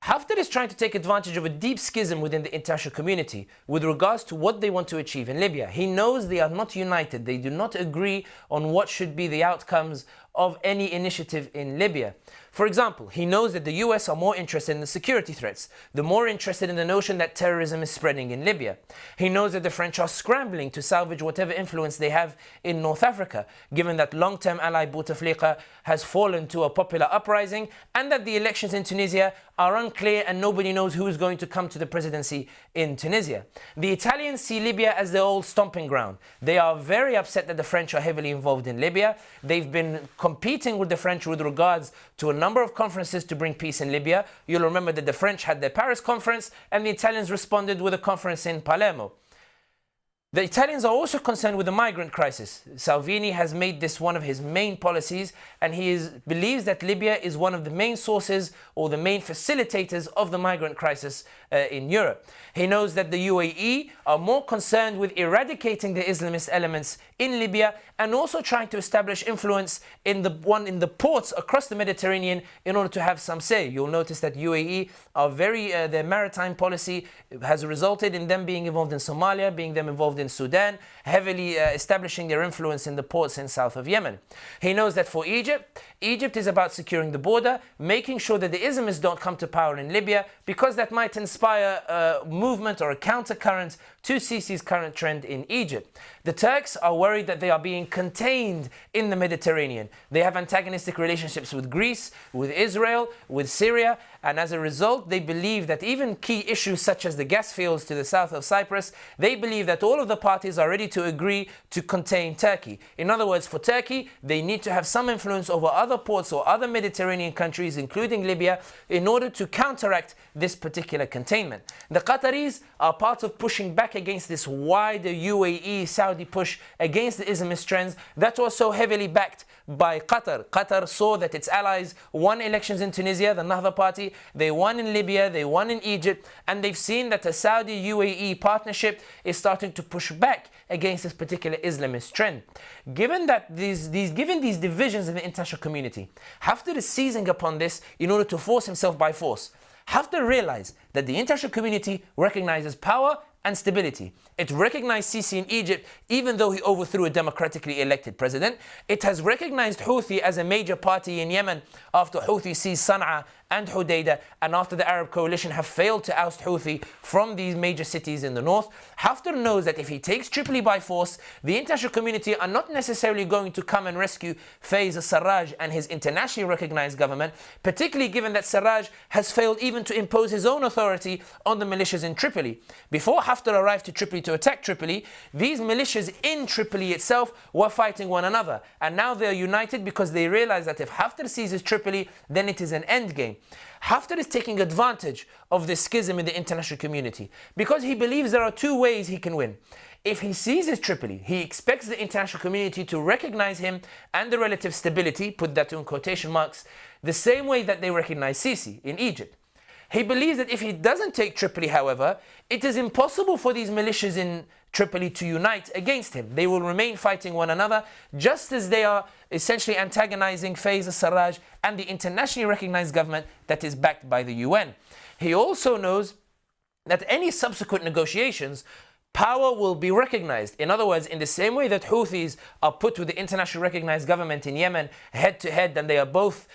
Haftar is trying to take advantage of a deep schism within the international community with regards to what they want to achieve in Libya. He knows they are not united. They do not agree on what should be the outcomes of any initiative in Libya. For example, he knows that the US are more interested in the security threats. They're more interested in the notion that terrorism is spreading in Libya. He knows that the French are scrambling to salvage whatever influence they have in North Africa, given that long-term ally Bouteflika has fallen to a popular uprising and that the elections in Tunisia are unclear and nobody knows who is going to come to the presidency in Tunisia. The Italians see Libya as their old stomping ground. They are very upset that the French are heavily involved in Libya. They've been competing with the French with regards to a number of conferences to bring peace in Libya. You'll remember that the French had their Paris conference and the Italians responded with a conference in Palermo. The Italians are also concerned with the migrant crisis. Salvini has made this one of his main policies and he believes that Libya is one of the main sources or the main facilitators of the migrant crisis in Europe. He knows that the UAE are more concerned with eradicating the Islamist elements in Libya and also trying to establish influence in the ports across the Mediterranean in order to have some say. You'll notice that UAE are their maritime policy has resulted in them being involved in Somalia, being them involved in Sudan, heavily establishing their influence in the ports in south of Yemen. He knows that for Egypt is about securing the border, making sure that the Islamists don't come to power in Libya, because that might inspire a movement or a countercurrent to Sisi's current trend in Egypt. The Turks are worried that they are being contained in the Mediterranean. They have antagonistic relationships with Greece, with Israel, with Syria, and as a result, they believe that even key issues such as the gas fields to the south of Cyprus, they believe that all of the parties are ready to agree to contain Turkey. In other words, for Turkey, they need to have some influence over other ports or other Mediterranean countries, including Libya, in order to counteract this particular containment. The Qataris are part of pushing back against this wider UAE-Saudi push against the Islamist trends that was so heavily backed by Qatar. Qatar saw that its allies won elections in Tunisia, the Nahda party, they won in Libya, they won in Egypt, and they've seen that the Saudi-UAE partnership is starting to push back against this particular Islamist trend. Given these divisions in the international community, Haftar is seizing upon this in order to force himself by force. Haftar realized that the international community recognizes power and stability. It recognized Sisi in Egypt even though he overthrew a democratically elected president. It has recognized Houthi as a major party in Yemen after Houthi seized Sana'a and Hodeidah, and after the Arab coalition have failed to oust Houthi from these major cities in the north. Haftar knows that if he takes Tripoli by force, the international community are not necessarily going to come and rescue Faiz al-Sarraj and his internationally recognized government, particularly given that Sarraj has failed even to impose his own authority on the militias in Tripoli. Before Haftar arrived to Tripoli to attack Tripoli, these militias in Tripoli itself were fighting one another, and now they are united because they realize that if Haftar seizes Tripoli, then it is an end game. Haftar is taking advantage of this schism in the international community because he believes there are two ways he can win. If he seizes Tripoli, he expects the international community to recognize him and the relative stability, put that in quotation marks, the same way that they recognize Sisi in Egypt. He believes that if he doesn't take Tripoli, however, it is impossible for these militias in Tripoli to unite against him. They will remain fighting one another, just as they are essentially antagonizing Faiz al-Sarraj and the internationally recognized government that is backed by the UN. He also knows that any subsequent negotiations, power will be recognized. In other words, in the same way that Houthis are put with the internationally recognized government in Yemen head to head, and they are both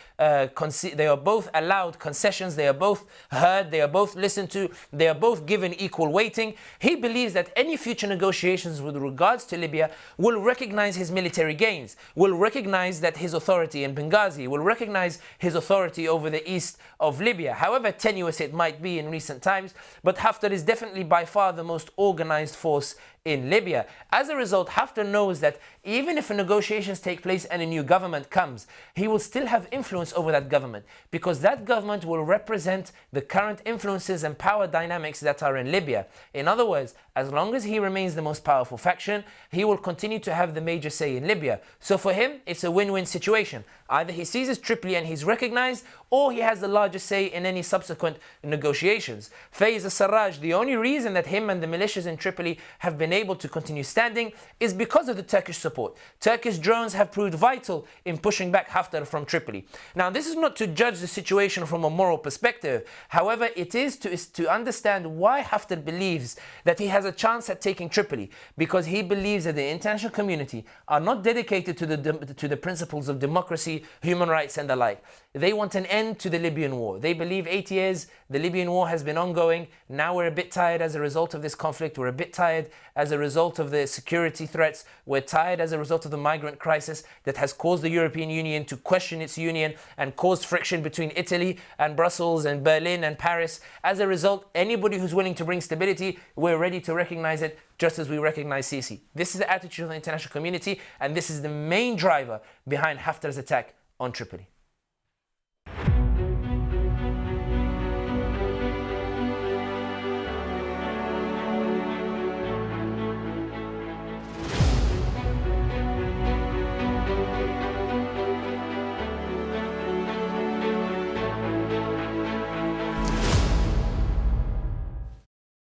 allowed concessions, they are both heard, they are both listened to, they are both given equal weighting. He believes that any future negotiations with regards to Libya will recognize his military gains, will recognize that his authority in Benghazi, will recognize his authority over the east of Libya, however tenuous it might be in recent times. But Haftar is definitely by far the most organized force in Libya. As a result, Haftar knows that even if negotiations take place and a new government comes, he will still have influence over that government, because that government will represent the current influences and power dynamics that are in Libya. In other words, as long as he remains the most powerful faction, he will continue to have the major say in Libya. So for him, it's a win-win situation. Either he seizes Tripoli and he's recognized, or he has the largest say in any subsequent negotiations. Faiz al-Sarraj, the only reason that him and the militias in Tripoli have been able to continue standing is because of the Turkish support. Turkish drones have proved vital in pushing back Haftar from Tripoli. Now, this is not to judge the situation from a moral perspective. However, it is to understand why Haftar believes that he has a chance at taking Tripoli, because he believes that the international community are not dedicated to the principles of democracy, human rights and the like. They want an end to the Libyan war. They believe 8 years the Libyan war has been ongoing. Now we're a bit tired as a result of this conflict. We're a bit tired as a result of the security threats. We're tired as a result of the migrant crisis that has caused the European Union to question its union and caused friction between Italy and Brussels and Berlin and Paris. As a result, anybody who's willing to bring stability, we're ready to recognize it, just as we recognize Sisi. This is the attitude of the international community, and this is the main driver behind Haftar's attack on Tripoli.